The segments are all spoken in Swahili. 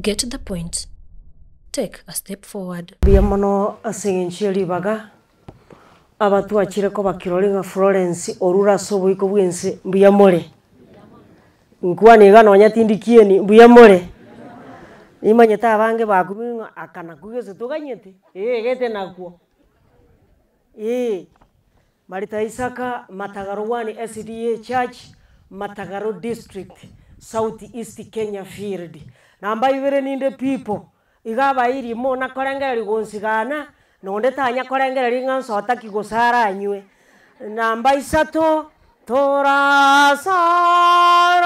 Get the point. Take a step forward. Biamono asengencheli baga abatu achire ko bakirolinga Florence orura sobo iko bwense mbuyamole nkwane gano nyatindikieni mbuyamole imanyeta abange bakuminga akana kugeze tuganyete gete nakwo Martha Isaac Matagaro 1 SDA Church Matagaro District South East Kenya Field namba ibere ninde people igaba iri mo na korengera ligonsigana nonde tanya korengera linganso ataki gosara anywe namba isato tora sarogendo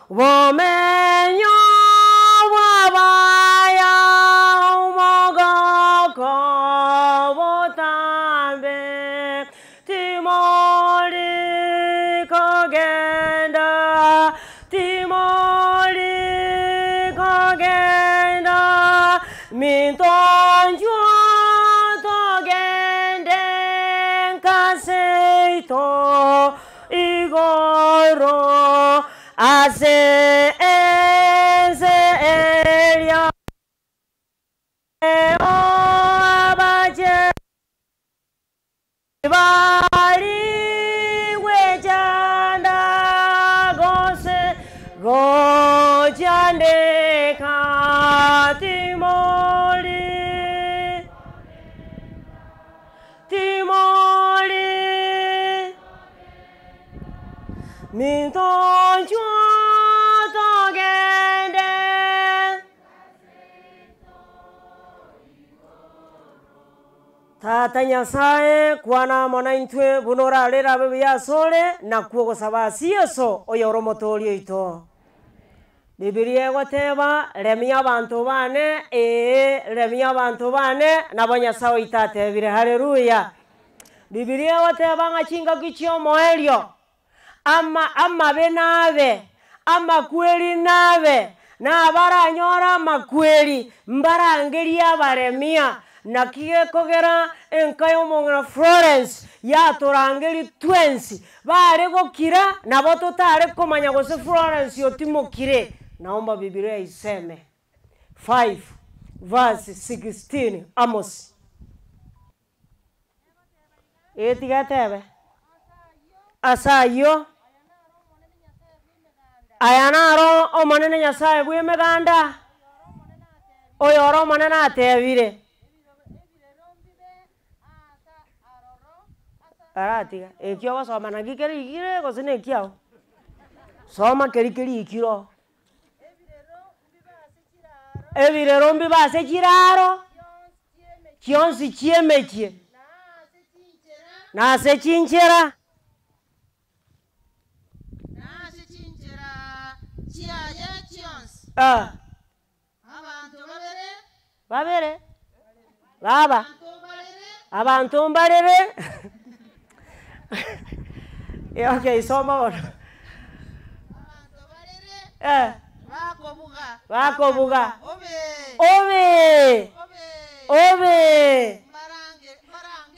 womenyo wabaya umogoko botambe timori kogenda mintonjo togende kaseito igoro ase elia abaje bari wejanda gose gojande mintonjo togende Tata Nyasaye kwana mona intwe bunora lera bya sole na kugo sabasi yeso oyoro motori ito Biblia goteba remia abantu bane remia abantu bane nabonya sawo itate bire haleluya Biblia goteba ngachinga kichio moelio ama benave ama kweli nave na baranyora makweli mbarangeri abaremia nakiye kogera enkayo mongera Florence ya torangeri twensi bare gokira nabo totare komanya gose Florence yotimokire naomba Biblia iseme 5 verse 16 Amos etigatebe asayo ayanaro omanene Nyasaye bwe meganda oyoro manene atebire aratiga ekyo basoma nagikeri igire gosine kiao soma kerikeri ikiro ebire rombi base kiraro kionsi chiemechie na se chinchera babere baba abantu mbarere okay soma ono bakobuga obe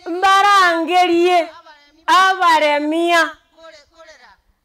mbarangerie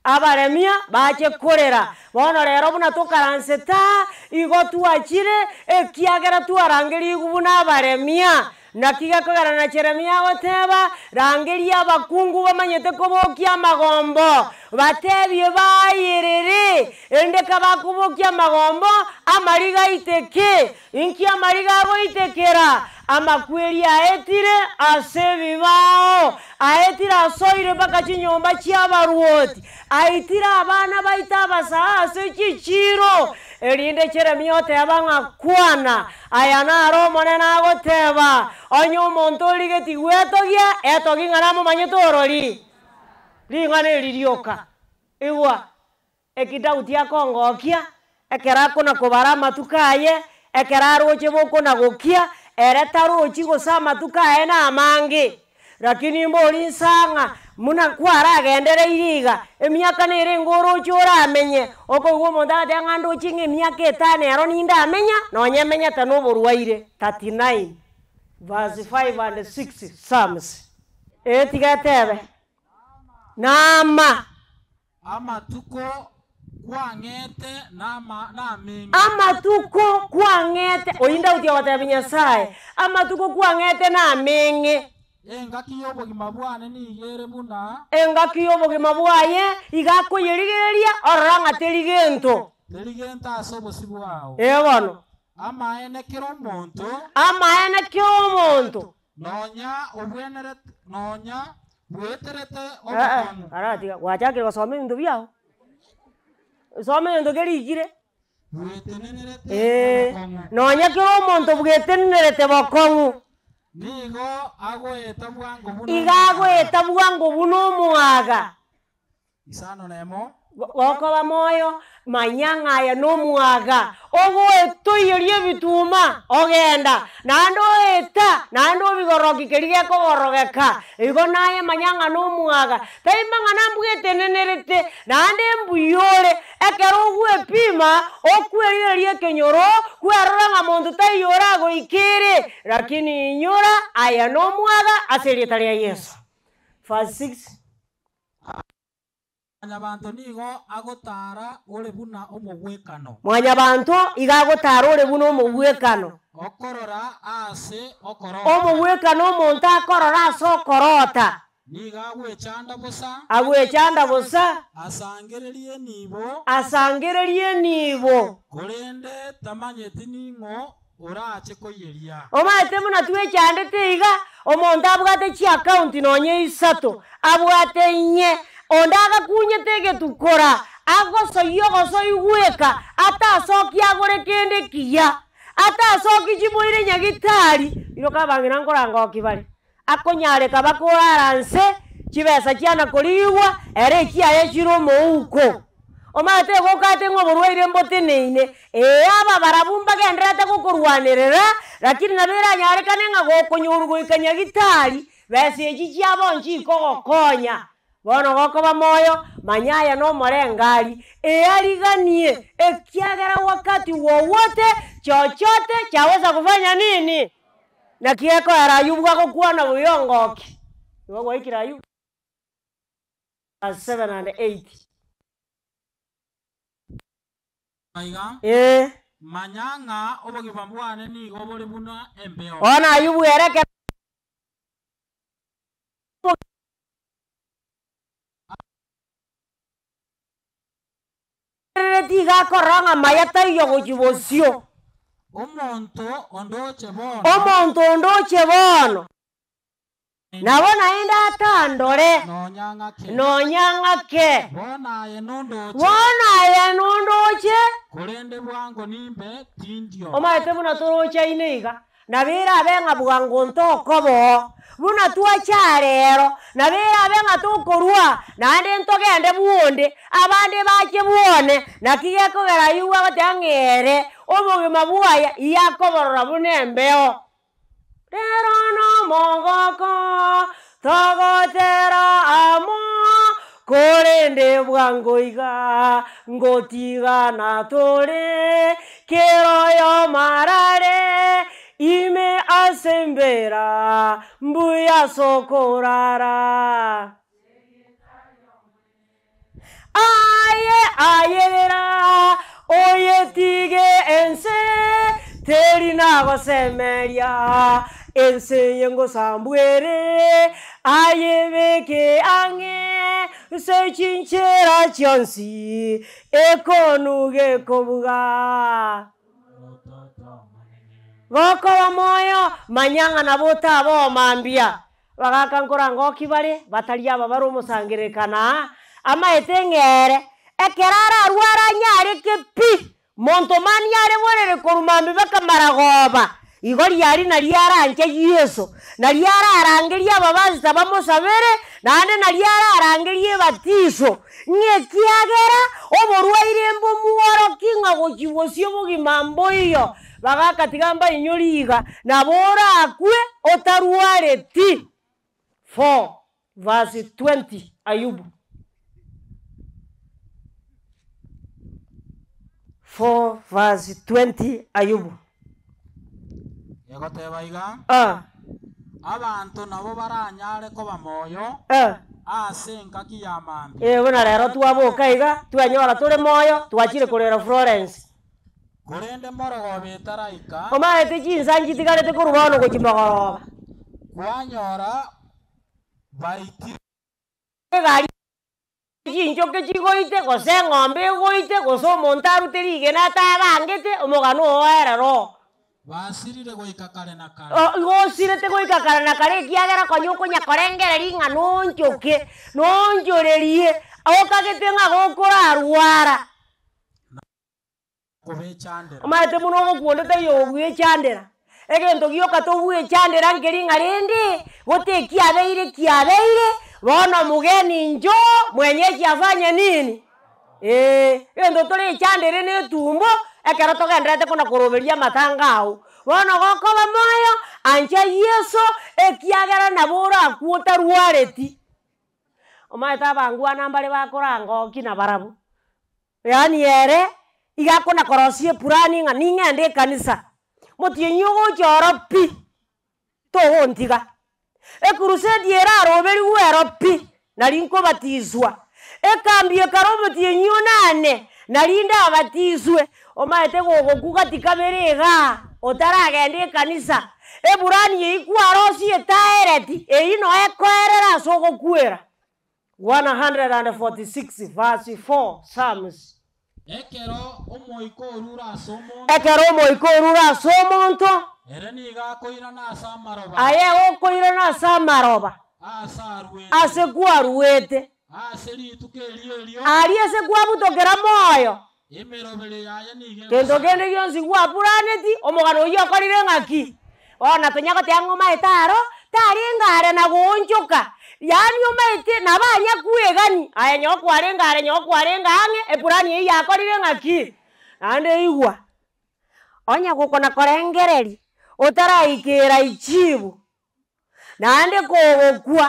abaremia bache korera bono rero buna tukaranseta igo tuachire ekiagera tuarangeri gubuna abaremia nakiga kogara na Jeremia goteba rangeri abakungu bamanyete kobokia magombo batebye bayirere endeka bakubokia magombo amariga iteke inki amariga go itekera amakweri aetire asebibao aetira soire baka chinyomba chiabaruoti aitira abana baita basase chichiro erinde Jeremia tebanga kwana ayana romo nena goteba onyo montoli geti wetogia etogi ngana manyetorori lingane lirioka iwa ekidauti akongokia ekera kona kobara matukaye ekera roche boko na gokia eretaro chigo sama tukaye na amangi lakini mboli sanga muna kwara gendere iriga emyaka nere ngoro chora amenye oko go mondade ngando chinge myaka etane ero ninda amenya nonye menya tanoborwaire 39 verse 5 and 6 Psalms etigatebe nama amatuko kwang'ete namengi amatuko kwang'ete oyinda utia watabi Nyasaye amatuko kwang'ete namengi engaki y'obogima bwane nigere buna engaki y'obogima bwaye igakoyerigereria oranga terigento ase obosi bwago bono amaenekera omonto nonya bweterete obokong'u aratiga wachakire gosoma ebinto biao soma ebinto kerigire bwetenenerete obokong'u nonya kera omonto bwetenenerete bokong'u nigo agoeta bwango buna igagoeta bwango buna omwaga isano nemo gokoba moyo manyang'aya n'omwaga ogoetoiyeria ebituma ogenda naende oeta naende obigoroki keri gekogorogeka igo naye manyang'a n'omwaga taimang'ana mbwetenenerete naende mbuyore ekero ogwepima okwerigereria ekenyoro kwerora ng'a monto taiyore agoikere lakini inyora aya n'omwaga ase erieta ria Yesu. Verse 6 Mwanyabanto nigo agotara ore buna omogwekano mwanyabanto igagotara ore buna omogwekano okorora ase okorota omogwekano omonto akorora ase okorota niga agwechanda busa asangererie nibo korende tamanyeti ning'o orache koyeria omaete buna twechandete iga omonto abwate chiakaunti nonye isato abwate inye onde agakunyete egetukora agosoia ogosoigweka atasoki agore kende kiya atasoki chiboire nyagitari iroka bang'ina nkoranga okibare akonyareka bakoaranse chibesa chiana korigwa ere echiaye chire omouko omate gokate ng'oborwaire mboteneine aba barabumba genderete gokorwanirira lakini nabera nyarekane ng'a gokonyorwa nyagitari besa echi chiabonchi ikogokonya bono gokoba moyo manyaya n'omorengari ariganie ekiagera wakati wowote chochote chaweza kufanya nini na kieko Ayubu gagokuana buyongoki igo gwaikira Ayubu 7 and 8 aiga manyanga obogima bwane nigo bori buna embeo ona Ayubu ereke tiga koranga mayata iyo gochibosio omonto ondoche bono nabona enda atandore nonyang'ake bona ye nondoche korende bwango nimbe tindio omaete buna torocha ineiga nabera abeng'a bwango ntokobo buna twacharero nabera abeng'a tokorwa naende ntogende buonde abande bache buone nakigekogera Ayubu agotang'ere obogima bwaya iyakoborora buna embeo rero nomogoko togotera amo korende bwango iga ngotigana tore keroyo marare ime asembera mbuya sokorara ayerera oyetige ense teri nagosemeria ense yengo sambwere ayebeke ang'e sechinchera chionsi ekonuge kobuga gokoba moyo manyang'a nabo tabomambia bagaka nkoranga okibare batari aba bari omosangerekana amaete ng'ere ekerara arwara nyareke pi monto mani yare borere korumambi bakamaragoba igo riari nariaranche Yesu nariararangeria ababasita bamosabere nande nariararangerie batiso ng'ekiagera oborwaire mbo muoroki ng'a gochibosio obogima mboiyo bagakatigamba inyoriga nabora akwe otarwareti 4 verse 20 Ayubu 4 verse 20 Ayubu yagoteba iga abantu nabo baranyare koba moyo asenga kiyamambi Buna rero twaboka iga twanyora turi moyo twachire kurera Florence kurende morogo betaraika omaete chinsanji tigarete kurubono gochimogoroba kwanyora baiti egari chinchoke chigoite gose ng'ombe egoite gose omonto arute rigena atabangete omogano oerero basirire goika kare na kare igosirete goika kare na kare ekiagera konya okonyakorengereri ng'a nonchoke nonchorerie okagete ng'a gokorarwara kubechandera omaete muno ogokwondete yogwechandera egento gioka togwechandera nkeri ng'a rende gote kiabeire bono mugeni njo mwenyeji afanye nini egento torechandere netumbo ekero togenderete kona koroberia matangao bono gokoba moyo ancha Yesu ekiagera nabora akwota rwareti omaete abangwana mbare bakorangoki na barabu yani ere igakona korosie purani ng'a ning'ende ekanisa motienyi ogochoro pi togontiga ekurusedi eraroberi gwero pi nari nkobatizwa ekambi ekaro motienyi onane nari ndabatizwe omaete gogokugatika berega otaragenda ekanisa eburani yeikwarosi etaereti eino ekoerera ase ogokwera 146 verse 4 Psalms ekero omoiko orura ase omonto ere niga koirana ase amaroba aye okoirana ase amaroba ase arwe ase kwarwete ase rituko erio ari ase kwabutokera moyo emerobere yaye nige kendo kende gionsi gwapuraneti omogano oyo okorire ng'aki ona tonyagotea ng'omaete aro tari engare na gonchoka yani omaete nabanya kwegani aya nyokware ng'ang'e epurani eyi yakorire ng'aki ande igwa onya gokona korengereri otaraikera ichibu nande kogokwa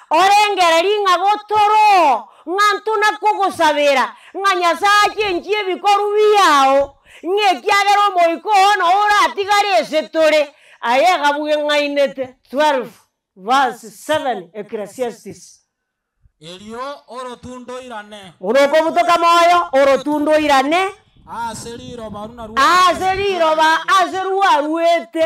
orengereri ng'a gotoro ng'antuna kogosabera ng'a Nyasaye enchie ebikoru biao ng'ekiagera omoiko ono oratigare ase tore aye gabuge ng'ainete 12 verse 7 Ecclesiastes erio orotundoirane urokobutoka moyo orotundoirane ase riroba runa ase rwarwete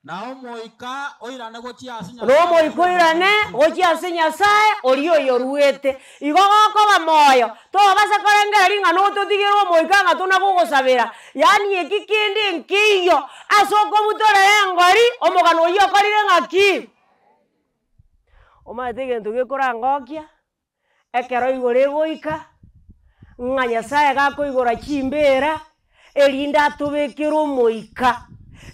na omoika oirane gochiase romoiko irane gochiase Nyasaye orio oyo rwete igo gokoba moyo tobase korengeri ng'a nototigere omoika ng'a tona gogosabera yani eki kinde nkiyo ase okobutorere engori omogano oyo okorire ng'aki omaete egento gekorangokia ekero igoro egoika ng'a Nyasaye gakoigora chimbera erinde atobekere omoika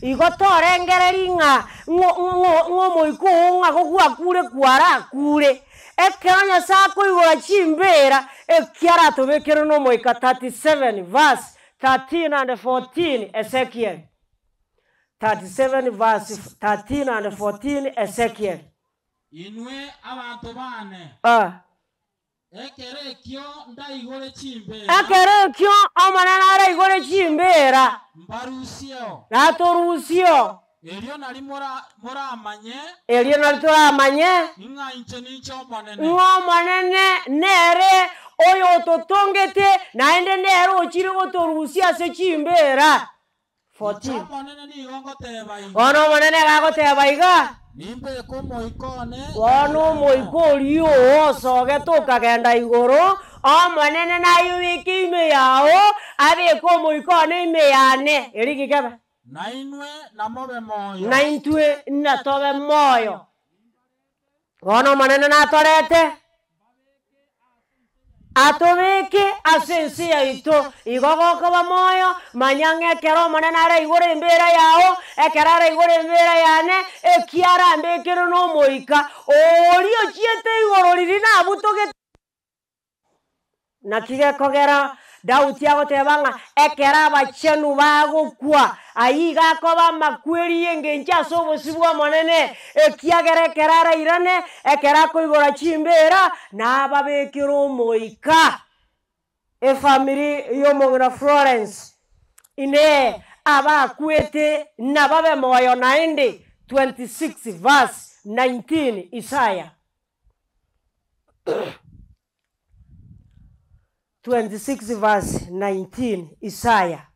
igo torengereri ng'a ng'omoiko ng'a gogwakure kwara akure ekero Nyasaye akoigora chimbera ekiara atobekere n'omoika 37 verse 13 and 14 Ezekiel 37 verse 13 and 14 Ezekiel inwe abantu bane ekero ekio ndaigore omonene araigore chimbera mbarusio natorusio erio nari toramanye ng'a inche ninche ng'omonene nere oyo ototongete naende nere ochire gotorusia ase chimbera 14 ono omonene gagoteba iga bono omoiko orio osogete okagenda igoro omonene nayobeke ime yao abeke omoiko one ime yane eri gikebe naintwe natobe moyo bono omonene natorete atobeke ase ensi yaito igo gokoba moyo manya ng'ekero omonene araigora embera yao ekero araigora embera yane ekiara ambekere n'omoika orio chiete igoro riri nabutogete naki gekogera Daudi agoteba ng'a ekero abachenu bagokwa ayi gakoba makweri engencha ase obosi bwa omonene ekiagera ekero arairane ekero akoigora chimbera nababekera omoika efamiri y'omong'ina Florence ine abakwete nababe moyo 26 verse 19 Isaya 26 verse 19 Isaya.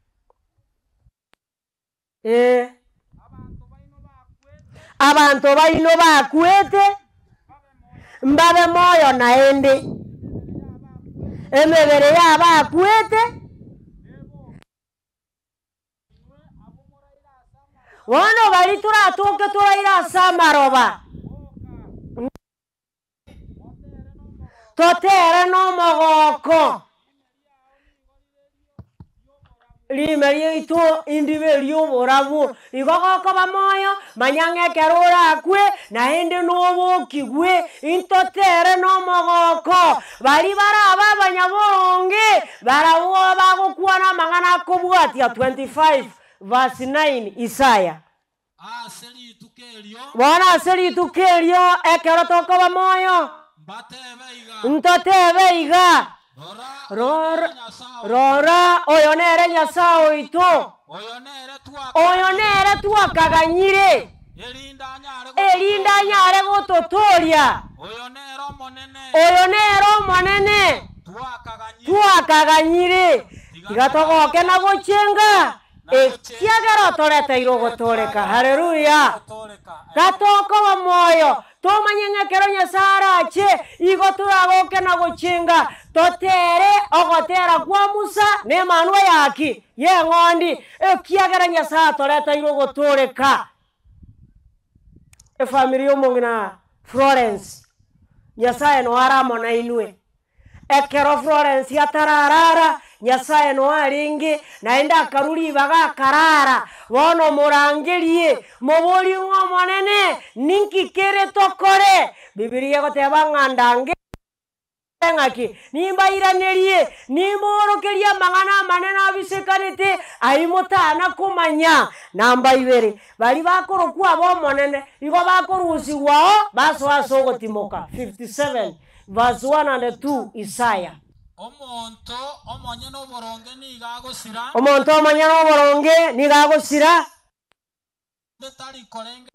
Abantu baino bakwete mbabe moyo naende emebere yaba akwete wono bali turatuke turaira samaroba totere no mogoko limerie ito indivelio borabu igoko bamoyo manyange kerora akwe na ende nobo kigwe intotere no mogoko bali baraba banyaboronge barawo bagokwana mangana kobwatia 25 verse 9 Isaya. Bona seli tukelio ekero toko bamoyo ntotebe iga rora oyonere nyasao ito oyonere tuakaganyire elinda nyare gototoria oyonero monene tuakaganyire igatogoke na gochenga ekiagero torete irogotoreka. Haleluya. Gatoko bamoyo tomanyenge kero nyasara che igoturagoke na gochenga totere ogotera kwa Musa ne manwa yaki ye ngondi ekiagera nyasara torete irogotoreka. Family omongina Florence nyasaye no aramo na inwe ekero Florence yatararara nyasaye no aringi naenda karuri baga karara wono murangerie moboli ngomonene ninki kere tokore Biblia goteba ngandange ngaki nimba iranerie nimorokeria mangana manena bisekanete aimotana kumanya namba ibere bali bakorokwa bo monene igo bakorusi wao baso asogo timoka 57 verse 1 and 2 Isaya. Omonto omanyana oboronge ni gagosira betali korenge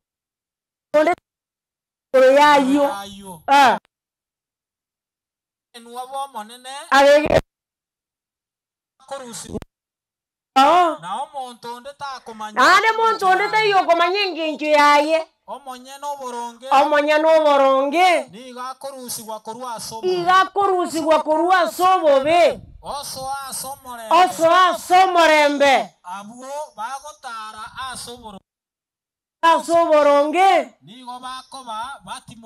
yayo enwabo monene agege korusi na omonto ndeta komanya ane monto ndeta yo komanya nginjo yaye omanyana oboronge ni gakorusigwa korwa sobobe oso asomorembe abo bagotara asoboronge nigo bakoba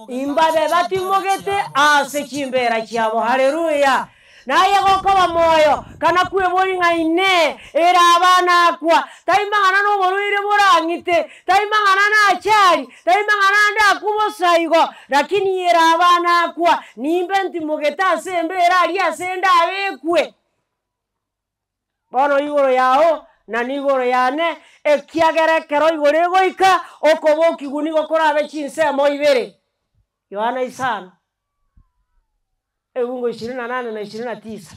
imbabe batimogete asechimbera chiabo. Haleluya. Naye gokoba moyo kana kwebori ngaine era abana kwa taimangana no boruire borangite taimangana na chari taimangana nda kubosaigo lakini era abana kwa nimbe ntimogeta sembera ali asenda abekwe bono igoro yao na nigoro yane ekiagere kero igore goika okoboki guni gokorabe chinse mo ibere Yohana isano Egungo 28 na 29.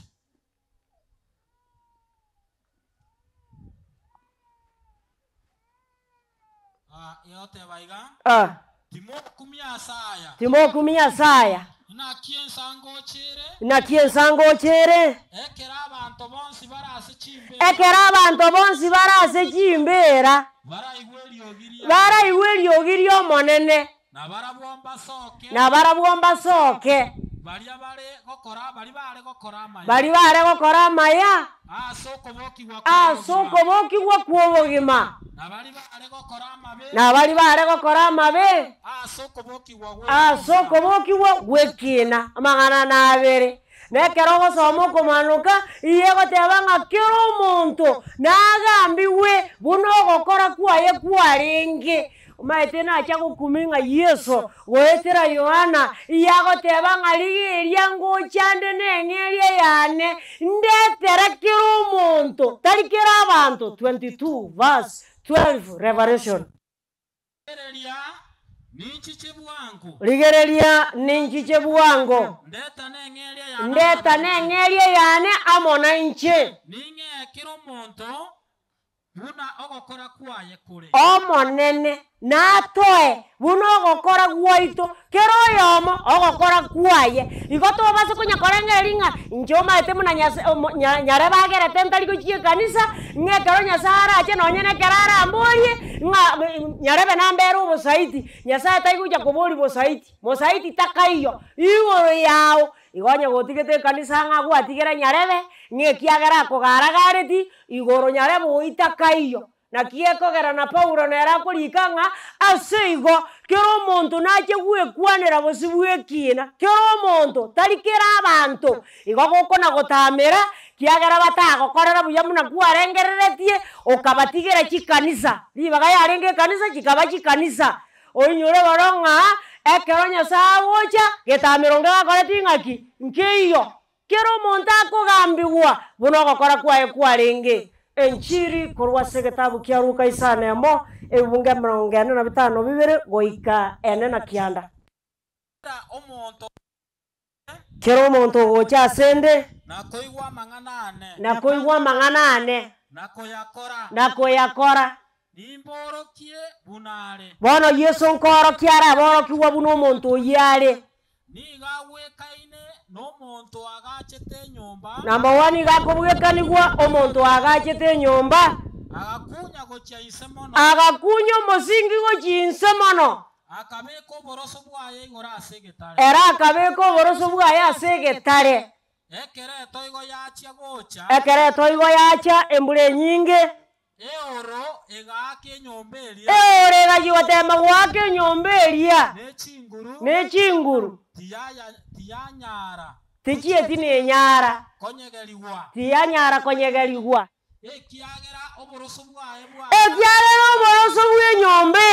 Yote baiga. Timo kumia saya. Na kiensango chere. Ekera abantu bonsi barase chimbera. Bara igweli ogirio monene. Na barabwomba soke. Bali bare gokora maya asokoboki gwa kuobogima na bali bare gokora mabe asokoboki gwa gwekina amagana na abere nekero gosomo komanuka iye gotebanga kero omonto nagambiwe buno gokora kwaye kwaringi maitena acha kukuminga Yesu goetera Yohana iyagoteba ngaligeria ngo chande nengeria yane ndetera kiro omonto talikira abantu 22 verse 12 Revelation. Ligereria ninchiche buango ndeta nengeria yane amona inche buna ogokora kwaye kure omonene natoe buno ogokora gwaito kero yomo ogokora kwaye igoto base kunyakorenga ringa njoma ete muna nyare bagere tentari kuchie kanisa ngekero nyasara ache nonyene kerara amboye nyare benambero obosaiti nyasara taikuja kubori bosaiti mosaiti takaiyo igoro yao igonye gotigete kanisa ngagwatigera nyarebe ngekiagera kogaragareti igoro nyarebe oitakaiyo na kiekogera na Paulo nera kurikanga aseigo kero omonto nache gwekwanera bosibwekina kero omonto tarikera abantu igogoko na gotamera kiagera batagokorera buya muna kwarengereretie okabatigera chikanisa libaga yarenge kanisa chikaba chikanisa oinyore baronga ekero nyasawocha getamero ngakore ngaki nkeiyo kero omonto akogambigwa buno gokora kwaye kwarenge enchiri korwa segetabu kia Luka isanemo ebunge 45 goika ene na kianda omonto kero omonto gocha asende nakoigwa mang'anane nakoyakora nimborokie bunare bono Yesu nkoro kiara borokiwa buno omonto yare nigawekaine n'omonto agachete nyomba namba 1 gakobwekanigwa omonto agachete nyomba agakunya gochaise mono agakunya omosingi gochinse mono akabeko oboroso bwaye igora ase egetare era akabeko oboroso bwaye ase egetare ekereto igo yacha embure nyinge eoro egake nyomberia eoro egachigotemba gwake nyomberia nechinguru tiyanyara tichieti nenyara konyegerigwa tiyanyara konyegerigwa ekiagera oboroso bw'enyombe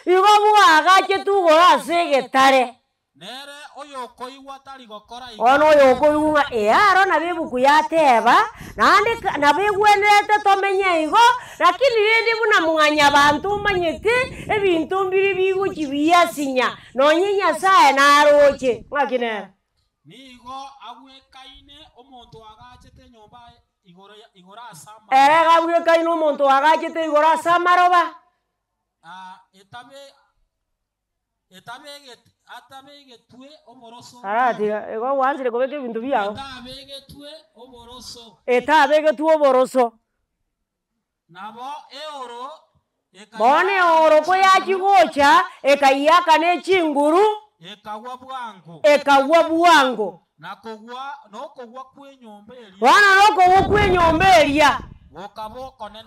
igo bwagache tugora ase egetare nere oyokoigwa tari gokora ono oyokoigwa aro na bebuku yateba nande na begwenete tomenye igo lakini rindi buna mwanya bantu manyete ebintu mbiri biguchi biyasinya nonyinya sae naroche ngakinera nigo agwekaine omonto agachete nyomba igora asama erega agwekaine omonto agachete igora asamaroba atabegetwe oboroso arati ego wanzire kobeke bintu byao atabegetwe oboroso etabegetwe oboroso nabo eoro bone oro ko yachigocha ekayaka nechinguru ekagwa bwango nokogwa kwenyomberia wana nokogwa kwenyomberia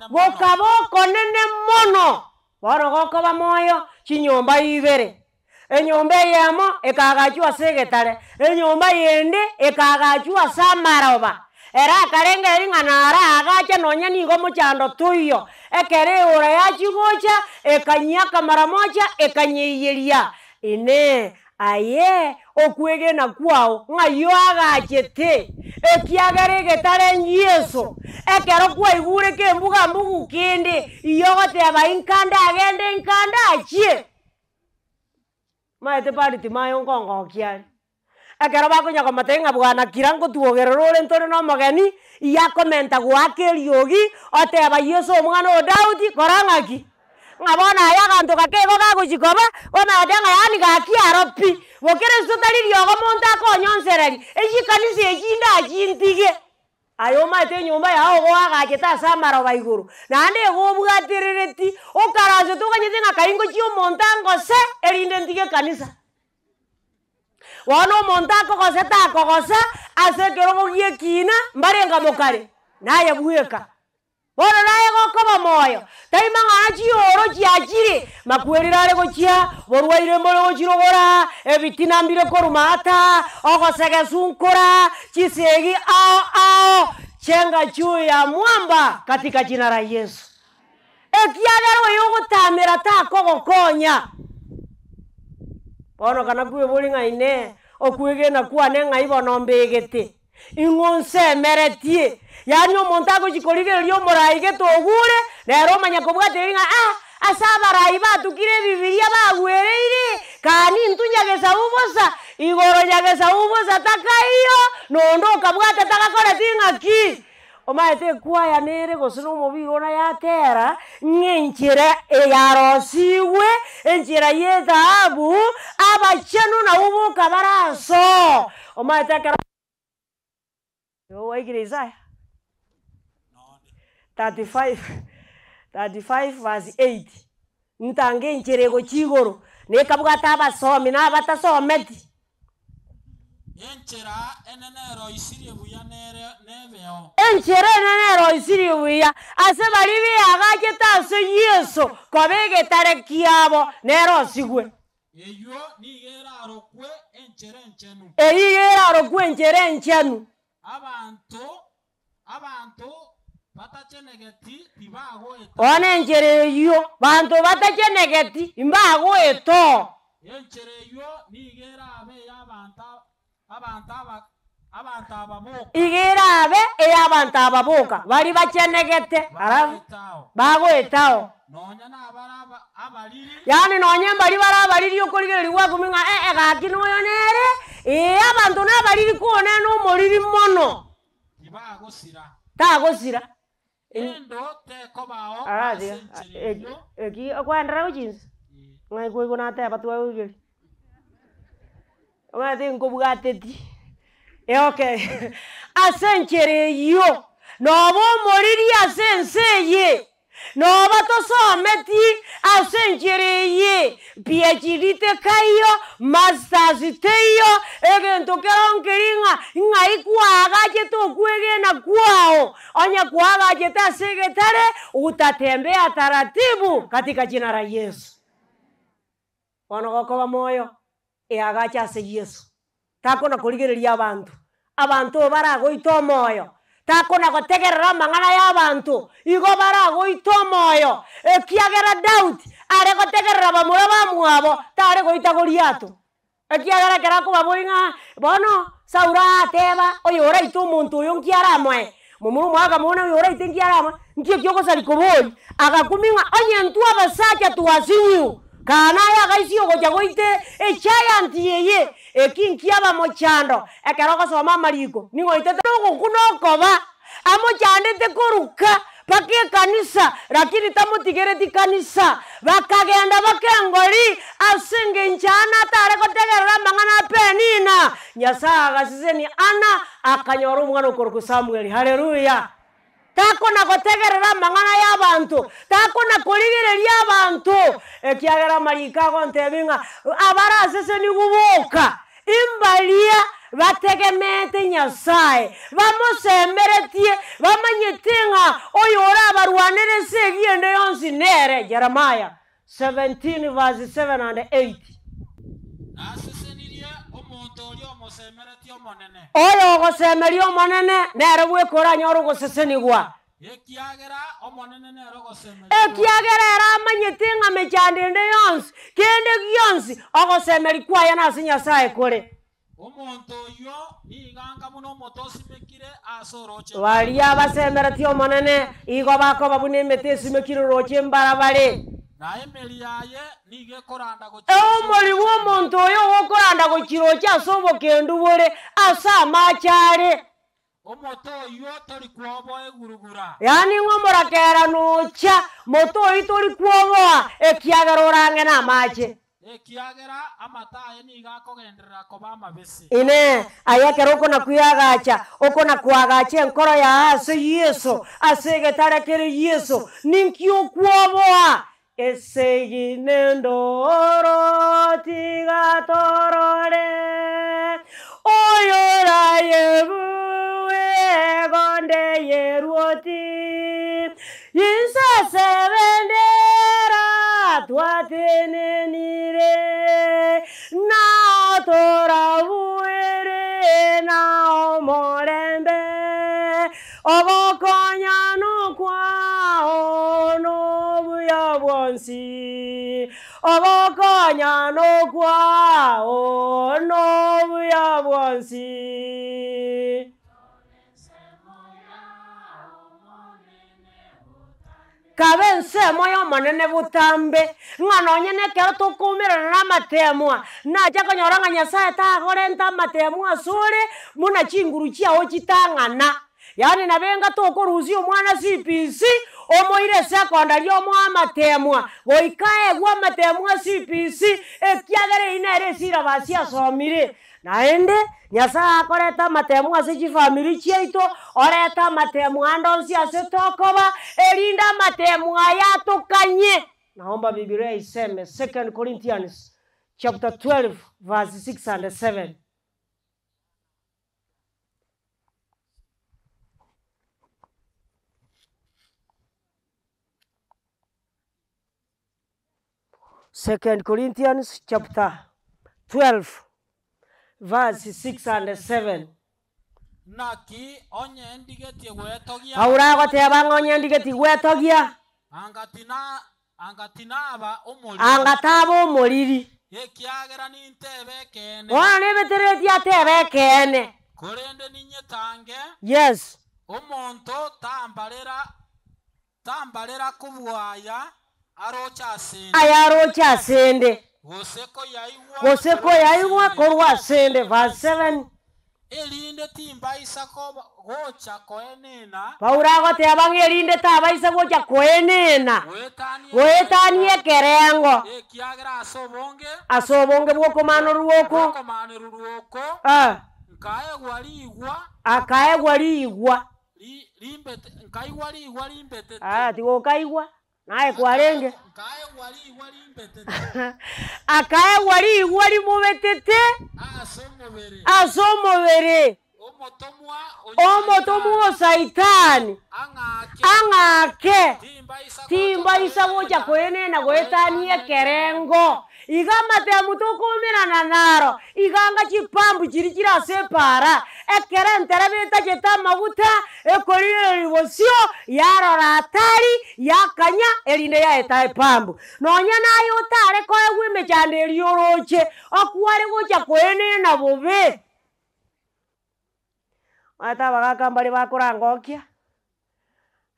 gokaboko nene mono bono gokoba moyo chinyomba ibere enyomba yemo ekagachwa segetare enyomba yende ekagachwa samaroba era akarenge ring'anara agacha nonya nigo mochando tuyo ekere ora yachigocha ekanyaka mara moja ekanyeyeria ine aye okwegena kwao ng'ayo agachete ekiagere getare Yesu ekero kwaigure kembuga mbugu kende iyogoteba inkanda agende inkanda achie maete pariti mayo ngongo kiari ekero bakunyaka matenga bwana kirango tuogererore ntore no mogeni yakomenta gwake riogi oteba Yesu omwana o Daudi korang'aki ngabona ayaganto kakego gaguchikoba omadenga yani gakiaro pi bokere sotari riogo monta akonyonsereri echikanisa echinda achintige ayo maete nyumba yao gwagacheta samaroba iguru nande gobwaterereti okaraze tuganyete ng'akaingo chio monta ngose erinde ntige kanisa wano monta akogose takogosa ase kerogo giekina mbarenga mokare naye bweka bono naye gokoba moyo taima ng'ana chioro chiachire makwerire gochia borwaire mbore gochirogora ebitinambire korumata ogosegesunkora chisegi ao chenga juu ya mwamba katika jina la Yesu ekiagero yogotamera takogokonya bono kana kwe bori ng'aine okwegena kwane ng'aibono mbegete ingonse meretie yani omonto agochikorigereria omorai getogure nero omanya kobwateri ng'a asabarai batukire bibiria bagwereire kani ntunyagesa ubosa igoro nyagesa ubosa takaiyo nondo okabwate tagakoreti ng'aki omaete kwaya nere gosuna omobiro na yakera ng'enchera eyarosiwe enchera yethahabu abachenu na ubuka baraso omaete kera waigire Isaya 35 verse 8 ntange encherego chigoro nekabwata abasomi n'abatasometi enchera enenero isirie buya nebeo enchera enenero isirie buya ase bari biagachete ase Yesu kobegetare kiabo nero sigwe eyo nigera arokwe enchera enchenu eyigera arokwe enchera enchenu abantu batachenegeti tibago eto one enchera eyo bantu batachenegeti imbago eto enchera eyo nigera abe abantu ababoka igera abe ey'abantu ababoka bari bachenegete bago etao nonya nabaraba abaliri yani nonye mbali barabaliri okoligereri wakuminga gaki noyo nere abantu nabaliri kuone n'omuliri mono tagosira endo tekobao eki okwendera uchinsi ng'aikoiko nateba twawigeri omate nkobwateti okay ase enchera eyo noba omuliri ase ense eye noba tosometi ase enchera eye PhD tekayo masters teyo egento keronkering'a ng'ai kwagachete okwegena kwao onya kwagachete ase getare utatembea taratibu katika jina la Yesu bono gokoba moyo eagacha ase Yesu takona korigereria abantu baragoita omoyo takona gotegerera amang'ana y'abantu igo baragoita omoyo ekiagera Daudi are gotegerera bamura bamwabo tare goita Goliato ekiagera kerakobaboing'a bono Saura ateba oyo oraita omonto oyo nkiaramwe momuru mwaga mona oyo oraita nkiaramwe nkio kiogosari kobori agakuming'a onye ntu abasacha tuwasinyu kana yagaisi ogocha goite giant yeye ekinkiaba mochando ekeroko soma mariko ningoite togokunokoba amochandete koruka pake kanisa lakini tamutigere kanisa bakagenda bakengori asenge nchana tare kotegerera mang'ana penina nyasaga siseni ana akanyora umwana okoroku Samuel haleluya takona gotegerera mang'ana y'abantu takona korigereria abantu ekiagera marika gontebinga abarasese ni gubuka imbalia bategemete Nyasaye bamusemeretie bamanyetinga oyo ora barwanere segiende yonsi nere Jeremiah 17 verse 7 and 8 asesenirie omonto oli omosemeretie omonene oyo gosemeria omonene nere bwekora nyoro gosesenigwa ekiagera omonene nero gosemeria ekiagera era amanyetinga mechandende yonsi kende gionsi ogosemeri kwaya nase Nyasaye kore omonto yo niganga muno omotosimekire asoroche waria basemeretie omonene igo bakoba bune emetesimekire roche mbarabare na emeri yaye nige koranda go omori w'omonto oyo gokoranda gochiroche ase obokendu bore ase amachare omoto yo tori kwobo egurugura yani ng'omorakera nocha moto oyi tori kwoboa ekiagera orange na amache ekiagera amataye niga kogenderera koba amabesi ine ayakera okona kuyagacha okona kwagacha enkoro ya ase Yesu ase getarekere Yesu ninkio kwoboa eseginendoro tigatorore oyora yebuwe gonde yeruoti insasebendera twatenenire naotorabuere naomorembe ogokonya nokwao nobuya bwonsi ogokonya nokwao nobuya bwonsi kabe nsemo y'omonene butambe ng'ano nyene kero tokumirana n'amatemwa nacha konyora ng'a Nyasaye tagore nta amatemwa asore muna chinguru chiago chitang'ana yani nabenga tokoruzi omwana CPC omoire secondary omwamatemwa goikae gwa matemwa CPC ekiagere inere sira basi asomire naende Nyasaye akoreta matemwa ase family chiaito oreta matemwa ndonsi ase tokoba erinda matemwa yatukanye. Naomba Biblia iseme 2 Corinthians chapter 12 verse 6 and 7. Second Corinthians chapter 12 verse 6 and 7. Naki onye ndigeti gwetogia. Aurago tebanga onye ndigeti gwetogia. Angatinaba omoriri. Angataba omoriri. Ekiagera nintebe kene. Wana betereti atebe kene. Korende ninyetange. Yes. Omonto tambalera kubwaya arocha asende. Ayarocha asende. Goseko yaigwa korwa asende. Verse 7. Elinde timba isako gocha koenena. Paurago tebanga elinde taba isa gocha koenena. Goetanie kerengo. Ekiagera asobonge. Asobonge bwokomano ruoko. Akaegwa liigwa. Limbete. Tigo kaigwa. Nae kwarenge. Akaegwa liigwa limubetete. Asomobere. Omotomwa saitani. Angake. Timba isa gocha koenena goetanie kerengo. Igama te mutokumira na naro. Iganga chipambu chirikira separa. Ekerentere bita cheta maguta. Ekorire ribosio. Yaro ratari. Yakanya. Erinde ya etae pambu. Nonya na yotare koe wime chande rioroche. Okuware gocha koene na bobe. Mata bagaka mbali bakorangokia.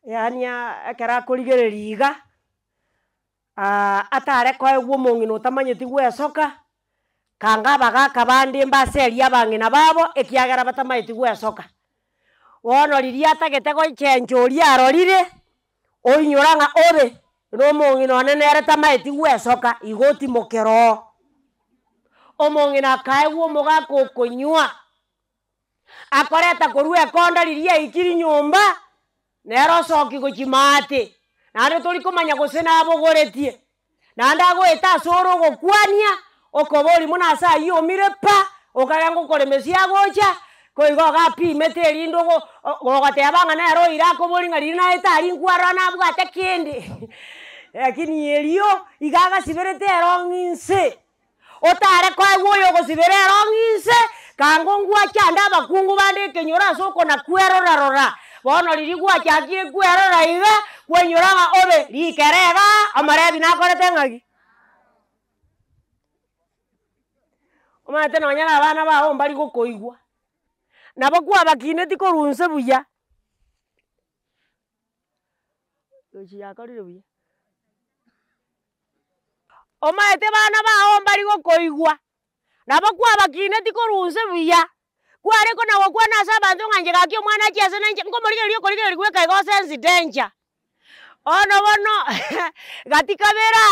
Yani ekera kurigere riga. Atare koe wumongino tamanyeti gwesoka kanga bagaka bandi mbaseri abangina babo ekiagera batamaiti gwesoka wono riria atagete chenjori arorire oinyoranga obe no mongino nenere tamaiti gwesoka igoti mokero omongina kae womoga kokonywa akoreta korue konda riria ikiri nyumba nero soki gochimate nare tori komanya gosena abogoretie nanda goeta soro gokwania okobori muna asa yomire pa okagango koremesia gocha koigo gapi meteri ndogo gogate abanga nero irako bori ngari na etari nkwara na bwate kindi lakini elio igaga siberete eronginse otare kwa woyo go sibere eronginse kango ngwa chanda bakungu bande kenyora soko na kwero rarora bono lirigwa chakie kwero raiga kwenyoranga obe likerega amarebi nakorete ngaki omate nonyana abana baho mbali gokoigwa nabo kwa bakineti korunse buya ochi yakorire buya omate bana baho mbali gokoigwa nabo kwa bakineti korunse buya kware kona gokwana asa bantu nganje gakyo mwana chese nanje ngomorige liyo korige ligweka igo sense danger ono bono gatikabera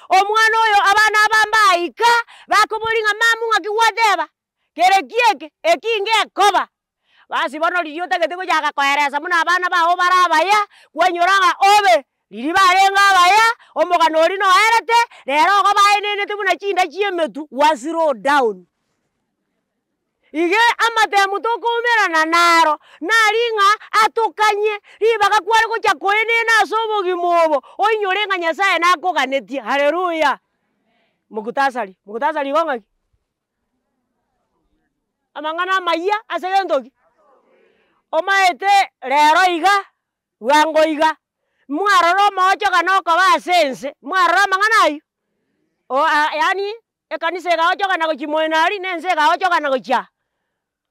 omwana oyo abana abambaika bakoboringa mamu ngakiwadeba kere kieke ekinge koba basi bono liyo tagete gojaga koeresa muna abana baho barabaya kwenyoranga obe liri barenga abaya omoganori no erete rero go baenene tubuna chinda chiemetu wasiro down ige amate mutokumera na naro naringa atukanye ribaga kware gocha koene na sobogi mobo oinyorenga Nyasaye nakoganetie haleluya mukutasali gonga amangana maya asegendoki omaete rero iga wango iga mwaroro mocho kanoko basense mwaroro mangana ayo yani ekanise ga ocho kana gochimoenari nense ga ocho kana gocha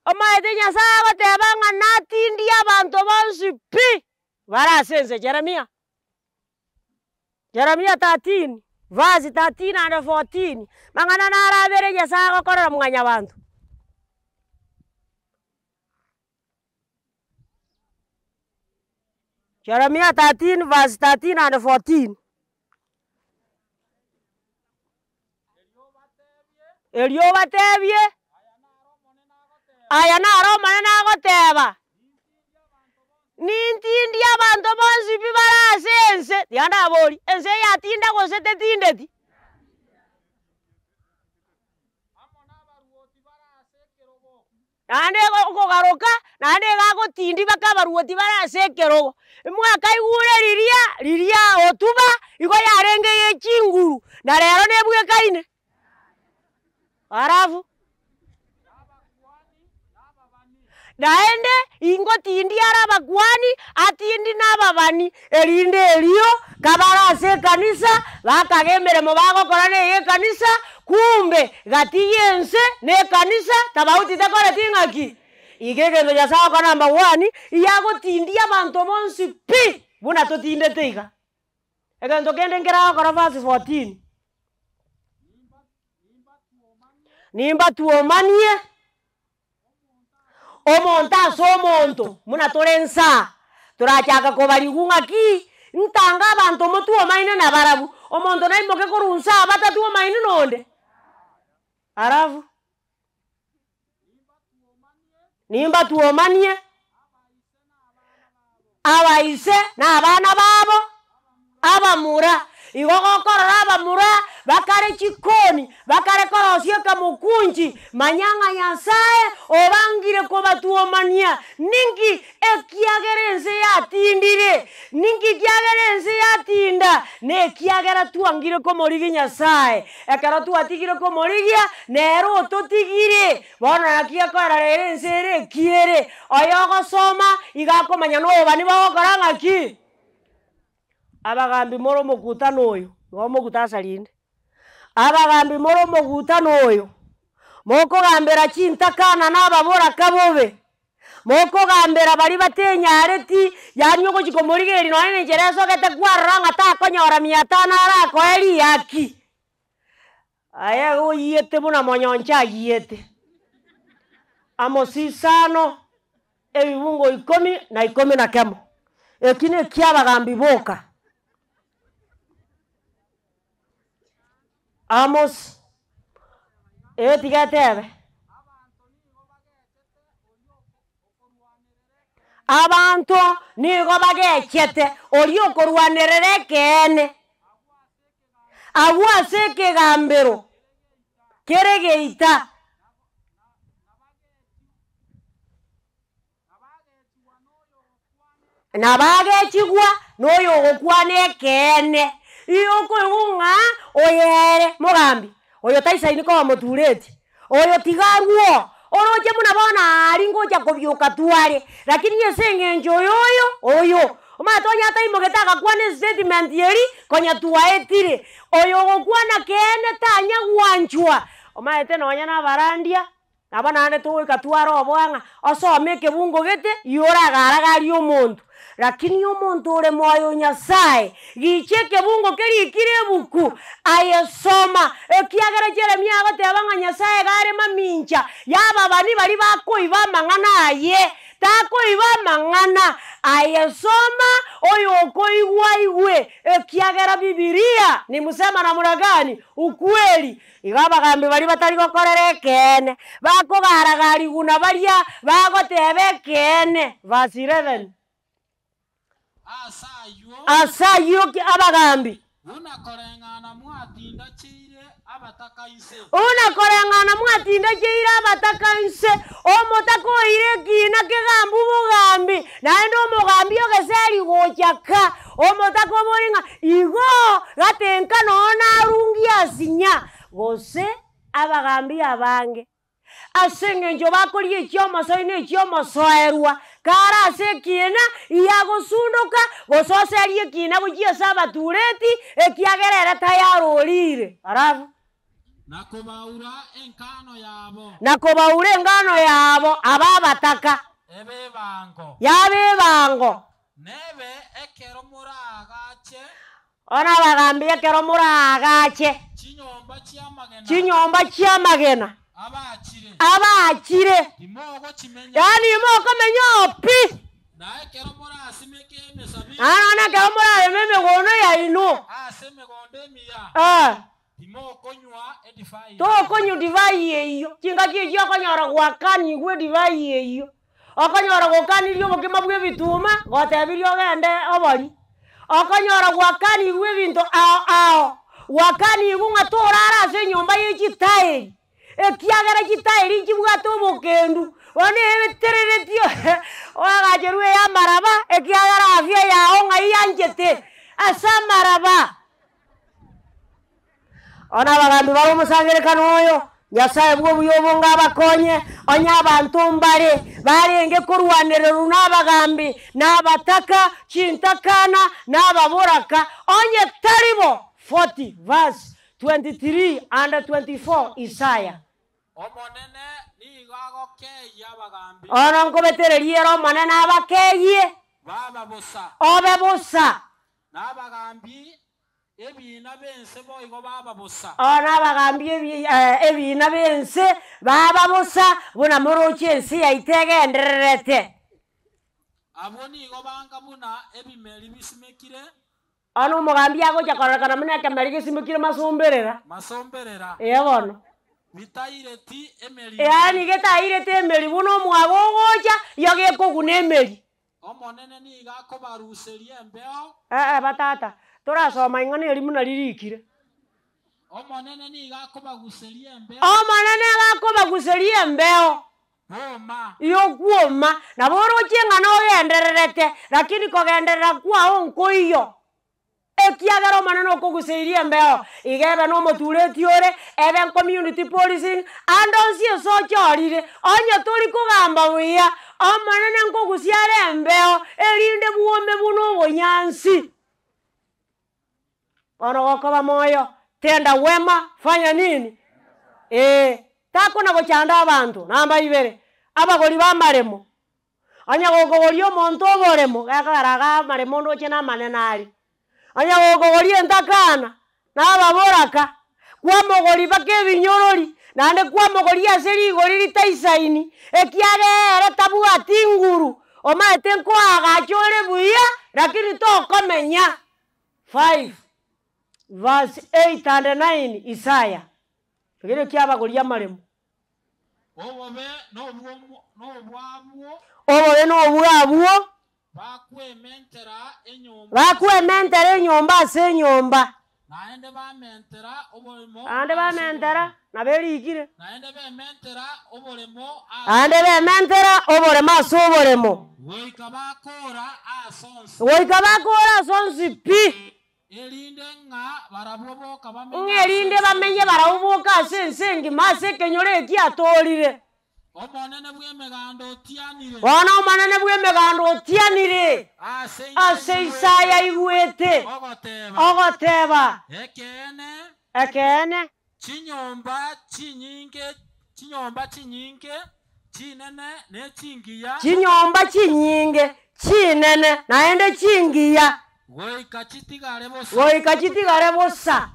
omaete Nyasaye gotebanga natindi abantu bonsi pi barasense Jeremia 13 verse 13 and 14 mangana narabere Nyasaye gokorora mwanya bantu Jeremiah 13 verse 13 and 14. Elio batebye aya naro manene agoteba nintindi abantu bonsi bibarase ense tianda abori ense yatinda gose tetindeti nande gogaruka nande gagotindi bakabaruoti barase ekerogo mwaka igure riria otuba igo yarenge yechinguru na rero nebwekaine arafu naende ingotindi arabakwani atindi n'ababani erinde elio kabarase kanisa bakagemeremo bagokora neye kanisa kumbe gatiyense ne kanisa tabauti takora tingaki igegendo ya sawa kwa number 1 iyagotindi abantu bonsi pi buna totinde teiga egendo kende ngera kwa verse 14 nimba tuomanie omonta somonto muna torensa turachaka kobaligunga ki ntanga abantu motuo maine na barabu omonto na imoke korunsa batatuo maine nonde arafu nimba tuomanie abaise na abana babo abamura igogokorora abamura bakare chikoni bakare korosye kamukunji manyanga nyasaye obangire ko batuomania ningi ekiagerense yatindire ningi kiagerense yatinda ne kiagera tuangire ko morigi nyasaye ekara tuatigire ko morigia nero totigire bona yakia kora rerense re kiere oyogo soma igakomanya no bani bagokoranga ki abagambi moro mokutano oyo gomokutasarinde abagambi moro mokutano oyo mokogambera chintakana n'ababora kabobe mokogambera bari batenyareti yanyogo chikomorigeri no ine jereso gete kwaranga ta konyora 500 arako eri yaki aya go yete buna monyoncha yete amosisano ebibungo 10 na 10 na kemo ekine kiabagambi boka Amos tigatebe abantu nigo bagechete ori okorwanerere kene agwase kegambero keregeita nabagechigwa noyo gokwane kene iyo koyunga oyere mugambi oyo taisa iniko motureti oyo tigaruo oroje munabona ari ngoja kobyuka tuare lakini yesengenjo oyo omatonya taimogetaga kwane statement yeri konya tuaetire oyo gokwana kene tanya gwanchwa omaete nonya na barandia abana ande tuika tuaro obwanga osome kebungo gete yora garagari omuntu lakini omuntu ore moyo nyasaye gicheke bungo keri kirebuku ayesoma ekiagara Jeremia agatebanga nyasaye gare mamincha yaba bani bari bakoiba mangana aye takoiba mangana ayesoma oyo koigwa igwe ekiagara Biblia ni musema na muragani ukweli igaba gambe bari batari gokorere kene bakogaragari guna baria bagotebe kene verse 11 asayo abagambi unakorengana mwatinda chire abatakainse omotakoire kina kegambu bugambi naende omogambi ogeseri gochaka omotakoboringa igo gatenka nona arungi asinya gose abagambi abange asengenjo bakorie ekiomosoine ekiomosoerwa kara ase kina iyagosunduka gososerie kina gochia sabatureti ekiagerere tayarorire arafu nakobaura engano yabo ababataka yabebango nebe ekero muragache ona bagambi ekero muragache chinyomba chiamagena abachire yani moko menyo pi Ana kamora ememe gono ya ino. To konyu divai yeyo. Chinga kiyo konyora gwakani gwe divai yeyo. Okonyora gwakani lyo bokema bwe bituma, gotebirio gende obori. Okonyora gwakani gwe binto ao. Wakani igunga torara ase nyomba y'ekitairi. Ekiagera kitairi kibwato bokendu. One ebetereretio. Wagajerwe ya maraba ekiagera afya yao ngai yanjete. Asa maraba. Ona bagambi babo musangerekano oyo. Nyasaye bwo buyobonga abakonye. Onya abantu mbare. Barenge kurwanira runabagambi. Nabataka chintakana nababoraka. Onye taribo. 40 verse 23 and 24 Isaiah. Ona nkobetererie ro manene abakeye obebusa nabagambi ebina bense boigo bababusa. Ona bagambi ebina bense bababusa buna muruki ensi yaitegendererete. Aboni go banga buna ebimeli bisimekire. Ano mugambi yago chakorana munaka merige simukire masomberera. Bono. Bitaireti emeli. Yani getaireti emeli buno mwagogocha yage kogune emeli. Omonene ni gako baruserie mbeo. Batata. Torasoma ingane elimu naririkire. Omonene ni gako baguserie mbeo. Omonene gako baguserie mbeo. Moma. Iyo kuoma na boro chenga ogendererete lakini kogenderera kwao nkoiyo. Ekiagero maneno koguseirie mbeo igebe no motureti ore even community policing andonsi so chorire onye tori kugamba buya omanene nkogusiare mbeo erinde buome buno bonyansi ono gokoba moyo tenda wema fanya nini tako na gochanda abantu namba 2 abagori ba maremo anya gogori omonto oboremo gakaraga maremo ndo chena manenari anya gogori entakana na ababoraka kwa mogori bakebinyorori nande kwa mogori aseri igori litaisaini ekiagere tabu atinguru omaete nko agachore buya lakini to komenya 5 verse 8 and 9 Isaiah kigere kyabagori amaremo obobe no bwabwo bakwementera enyomba ase enyomba naende bamentera oboremo ande bamentera naberikire naende bementera oboremo ase oboremo goika bakora asonsi pi erinde nga baraboboka bamenye baraboboka ase ensengi mase kenyore ekiatorire omonene bw'emegando otianire ase Isaya igwete ogoteba ekene chinyomba chinyinge chinene naende chingiya goika chitigare bosa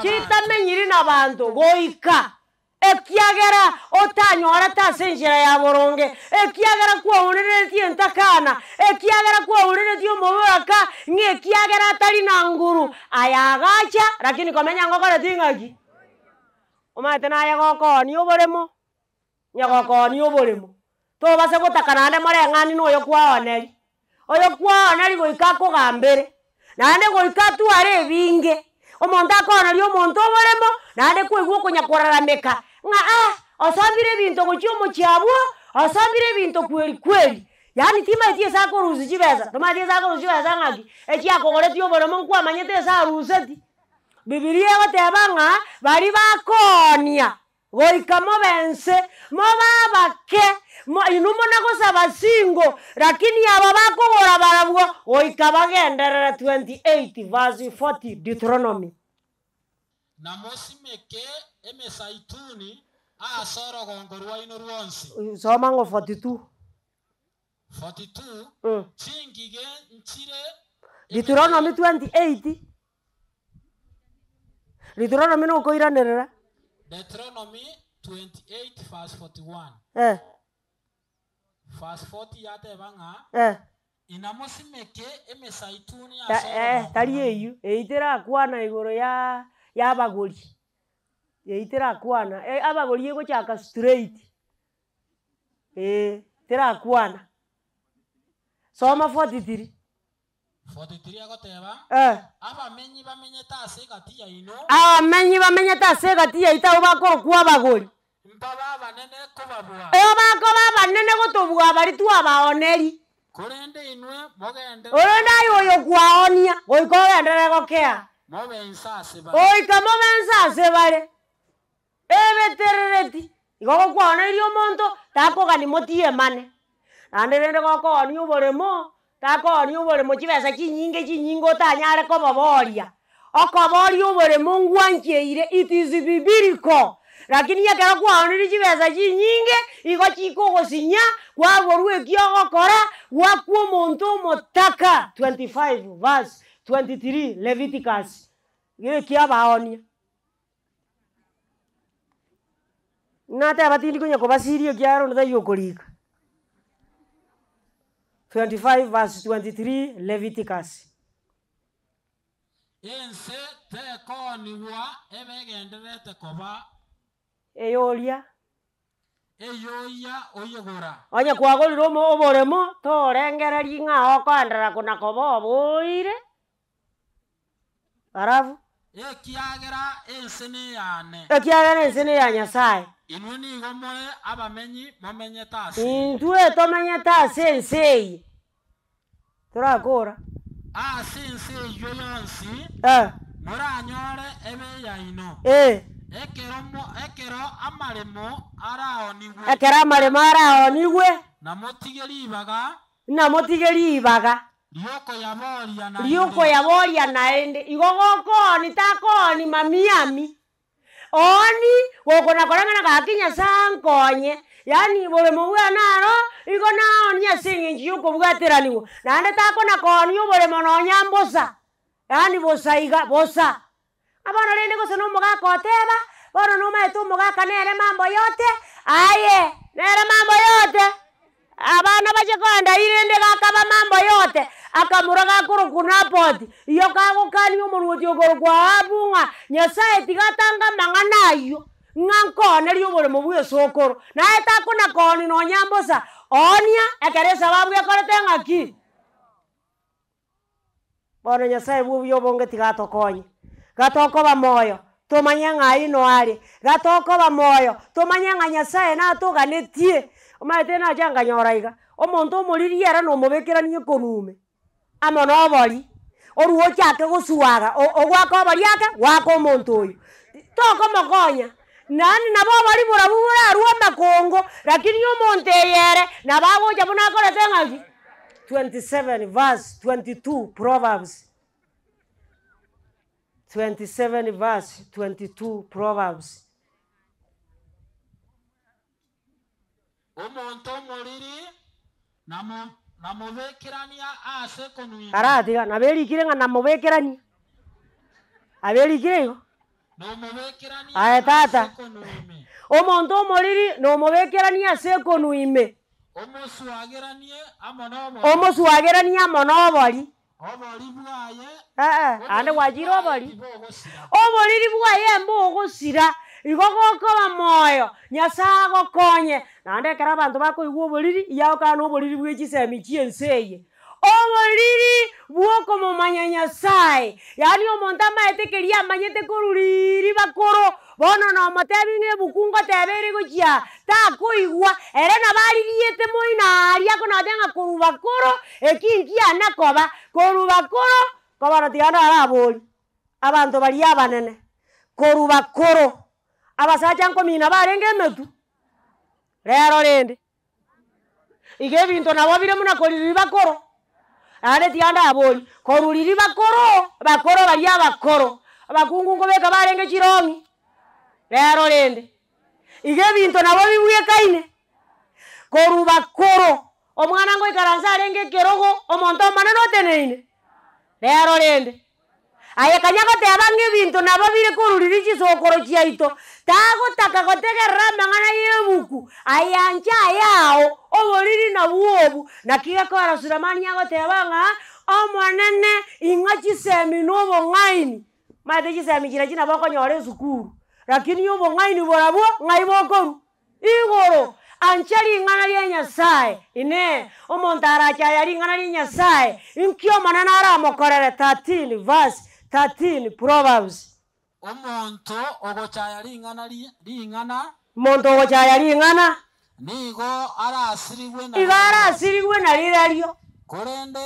chitamenyiri na bantu goika ekiagera otanyora tasenjera ya boronge ekiagera kwa uneretie entakana ekiagera kwa uneretie omobaka ngekiagera atari na nguru ayagacha lakini komenya ngokore tingaki omate na yagokoni oboremo nyagokoni oboremo to base gotakanande mareng'ani noyo kwaoneri oyo kwaoneri goika kogambere nande goika tuare ebinge omonto akoneri omonto oboremo nande kwigwa okonyakorarameka osambire bintu gochio mochiabwo osambire bintu kweli yani timaitie sa koruzi chibeza tomaitie sa koruzi chibeza ngaki echiakogoretio oboremo nkwamanyete sa ruseti Biblia gotebanga bari bakonia goika mobense mobabake inumo nagosaba singo lakini aba bakogora barabwo goika bagenderera 28 verse 40 Deuteronomy namosimeke emesaituni asoro gongorwa ino ruonsi soma ngo 42 chingige nchire Deuteronomy 28 Deuteronomy no koiranerera Deuteronomy 28 verse 41 Verse 40 yatebanga. Inamosimeke emesaituni tari eyu eitera kwana igoro ya abagori. Eitera kwana abagori yego chaka straight. Tera kwana. Soma 43. 43 agoteba. Abamenyi bamenyeta ase gati ya ino. Abamenyi bamenyeta ase gati ya ita obakoro kwa abagori. Mbaba banene kobabwa. Obakoro banene gotobwa bari tu abaoneri. Korende inwe mogende. Orenda yoyo kwaonia goikogende gokea. Mobensa seba. Oika mobensa sebare. Ebeterereti. Igogo kwaona irio monto takogani motie mane. Ande rende gokoni oboremo takoni oboremo chibesa chinyinge otanyare koboboria. Okoboria oboremo ngwancheire it is biblical. Lakini yakera kwaoniri chibesa chinyinge igo chikogosinya kwaborwa ekiogokora wakwa omonto omotaka. 25 verse 23 Leviticus. Gire kiabaonia. Nate batindi kunya kobasirio kiaro ndayo kolika. 25 verse 23 Leviticus. Ense tekoniwa ebegenderete koba. Eyolia. Eyoya oyegora. Onya kwagorira oboremo torengereri ng'a okondera kuna koba oboire. Arafu Ekiagera ensene yane. Ekiagera ensene ya Nyasaye. Inwe nigo more abamenyi momenyeta ase. Intwe tomenyeta ase ensei. Turakora. Ase ensei yo yonsi. Moranyore ebe ya ino. Ekero amaremo araonigwe. Ekero amaremo araonigwe. Namotigeri ibaga. Lioko yaboria naende. Igogokoni takoni mamiami. Oni wokona korangana kakinya sankonye. Yani boremo bwanaro igo naoni asinge njiuko bwateraniwo. Nande takona koni oboremo nonyambosa. Yani bosaiga bosa. Abana rende gose no mugaka oteba, bono no maetu mugaka nere mambo yote. Aye, nere mambo yote. Abana baje kwanda irende gakaba mambo yote. Akamuraga kuru kunapoti. Iyo kago kani omuruti ogoro kwa abunga. Nyasaye tigatanga manganayo. Ngankone liyo bole mubuye sokoro. Na eta kuna koni no nyambosa. Onia ekeresa babu yakorete ngaki. Bono Nyasaye buyo bonge tigatokonye. Gatoko ba moyo tomanya ngai no ari gatoko ba moyo tomanya nga Nyasaye na toganetie omaete na janga nyoraiga omonto omoriri era no mobekeranie konume amono obori oruo cyake gusuaga ogwako obori yake wako omonto oyu toko mokonya nani nabo bari burabura ruo makongo lakini omonto yere nabagoja buna korete ngaki 27 verse 22 Proverbs 27 verse 22 Proverbs. Omonto moriri namobekerania ase konuime. Aratiga naberikire nga namobekerania. Aberikire yo. Nomobekerania ase konuime. Omonto moriri nomobekerania ase konuime. Omosuagerania amonobori. Obori bwaye. Ande wajiro obori. Oboriri bwaye mbogosira. Igogoko bamoyo. Nyasaye gokonye. Nande kera bantu bakoigwa oboriri yauka no oboriri bwechisemi chienseye. Oboriri bwoko momanya Nyasaye. Yani omonto amaetekeria amanyete koruriri bakoro. Bono no motebinge bukungo tebere gochia. Takoigwa ere nabaririete moina aria konatenga korubakoro ekinkia nakoba korubakoro kobana tianda arabori abantu bari abanene korubakoro abasacha nkomina barenge metu rero rende ige bintu nabo bire muna koriri bakoro ade tianda abori koruriri bakoro bari abakoro abakungu ngobeka barenge chirongi rero rende ige bintu nabo bibuye kaine korubakoro omwana ngo ikaranza arenge kerogo omonto manano teneine rero rende Aya kanyaga tebange bintu nababire kururiri chisokoro chiaito. Tago takagotegerera mangana yebuku. Ayanja yao oboriri na buobu. Na kiga kora Sulemani yago tebanga omwanene ingachi semi nobo ngaini. Maite chisemi china boko nyore sukuru. Lakini yobo ngaini borabo ngai bokoru. Igoro anchali ngana lya Nyasaye ine omontara chayali ngana lya Nyasaye inkyo manana ara mokorere 13 verse 13 Proverbs. Omonto ogochayali ngana lingana. Monto ogochayali ngana Nigo ara asirigwe na. Igara asirigwe na liralyo. Korende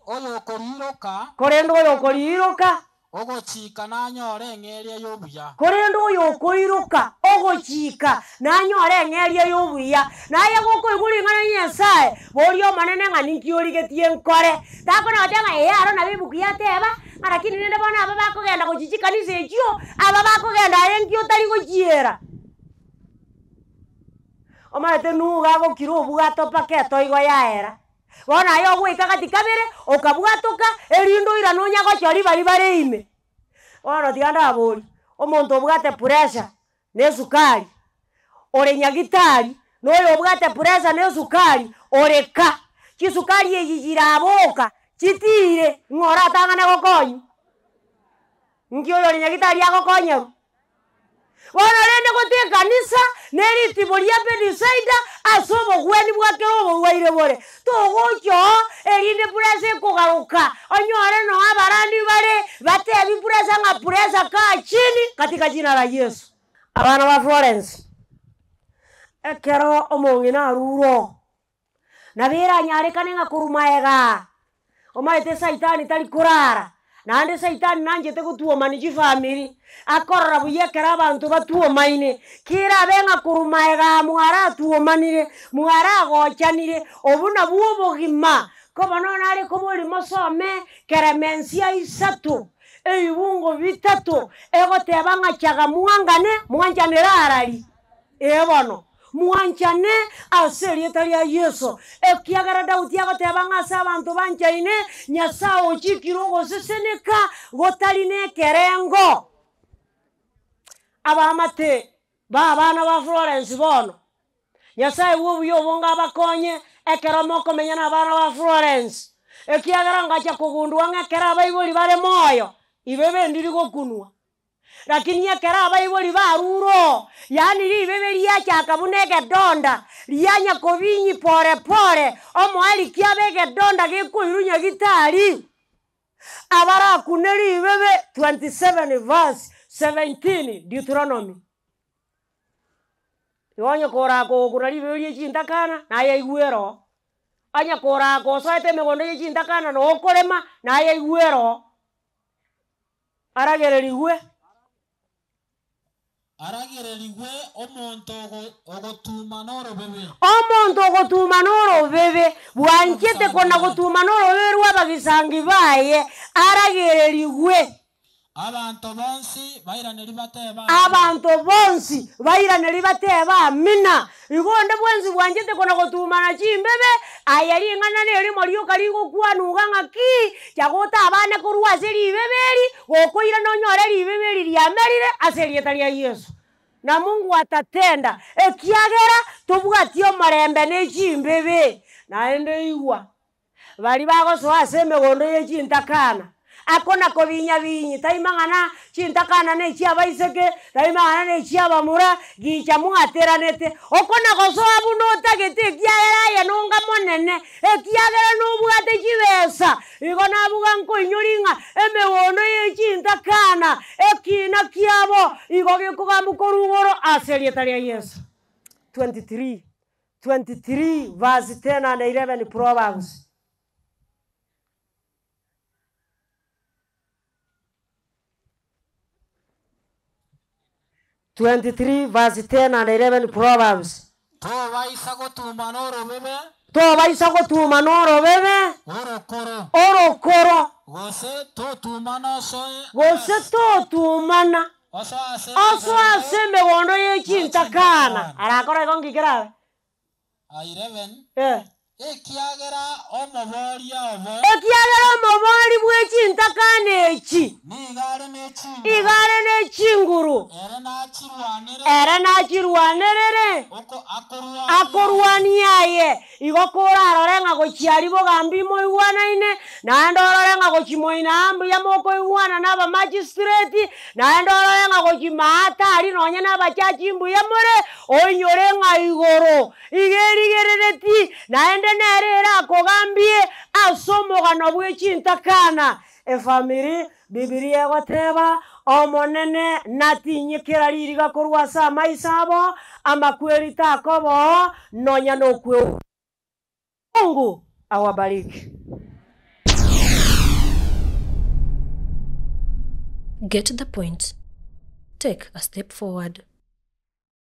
oyokoriroka. Korende oyokoriroka. Ogochika nanyore ng'eria yobuya. Korende oyokoiroka ogochika nanyore ng'eria yobuya. Naye goko iguri ngana Nyasaye borio manene ngani nkiorigetie nkore. Tako na otenga yaro na bibuku yateba arakini nende bona aba bakogenda gochichika nisechio aba bakogenda enkio tari gochiera. Omate nuga gokiro obugato paketo igo yaera. Bona yo gwika katikabere okabwatoka erindo ira nonya gochori bari bareime. Bona tianda abori omonto obwate pressure ne sukari. Ore nyagitari noyo obwate pressure ne sukari oreka. Chisukari yijira aboka chitire ngora tangana gokonyu. Ngio yo nyagitari agokonya. Bona rende gote kanisa neri tiboria benisaida asobo gweni bwake obo waire bore togocho erinde purese kogaruka onyore no abarani bare batebi purese nga purese ka chini katika jina la Yesu. Abana ba Florence ekero omongina ruro nabira nyare kanenga kurumaega omaite saitani tali kurara nande saitani nanjete gutuomani family akorora buyekera abantu batuomaine kira benga kurumaega mwara tuomanire mwara gochanire obuna buobogima kobono nari kobori mosome keremensia isatu eibungo bitatu egotebanga chaga mwangane mwanjanira arari ebono mwanchane aserieta lya Yesu ekiagara Daudi agotebanga sa abantu banchaine Nyasaye ochikiro goseseneka gotaline kerengo. Abamate babana ba Florence bono Nyasaye wobuyo bonga bakonye ekeromo komenya na bana ba Florence ekiagara ngacha kugundwa ngekera baiboli bare moyo ibebe ndiri gokunwa. Lakini yakera abayiboli baruro yani libebe liacha kabunege donda lianya kobinyi pore pore omwali kiabege donda gekuirunya gitari abara kuneri bebe 27 verse 17 Deuteronomy. Yonya korako kunali bebe liechindakana naye igwero anya korako soete megondo liechindakana no okorema naye igwero aragereriwe omonto ogotuma noro bebe. Omonto ogotuma noro bebe bwanchete kona gotuma noro bebe rwabagisangi baye aragereriwe. Abantu bonsi bairane bateba mina igonde bwenzi bwanjete kona gotuma na chimbebe ayali ngana ne ri moriyo kaligo kwanuga ngaki chagota abane kurwa seri beberi gokoira no nyore ri beberi lyamerire aserieta lya Yesu na Mungu atatenda ekiagera tobwatio marembe ne chimbebe naende igwa bali bagoso aseme gondo ye chintakana akona kobinya binyi taimangana chintakana ne chiabaiseke taimangana ne chiabamura gicha muateranete okona goso abuno tagete kiagera ye nonga monene ekiagera no bwate chibesa igona buga nkoinyoringa emegondo ye chintakana ekina kiabo igoge kugambukorugoro aserieta lya Yesu. 23 verse 10 and 11 Proverbs. Verse 10 and 11 Proverbs. Toba isagotuma noro bebe. Orokoro. Gose to tumana. Oso aseme gondo ye chintakana. Arakora gongi kirawe. 11. ekiagera omobori bw'ekintakana eki igare n'ekinguru era nakirwanirire akorwaniaye igokora arorenga gochiari bogambi moigwanaine naende ororenga gochimoina ambu ya moko igwana n'aba magistrate naende ororenga gochimata ari nonye n'abachachi imbu ya more onyorenga igoro igerigerereti naende nerera akogambie asomogano bw'ekintakana efamiri Bibilia egoteba omonene natinyikera riri gakorwa ase amaiso abo amakweri takobo nonya nokwe. Mungu awabariki. Get the point. Take a step forward.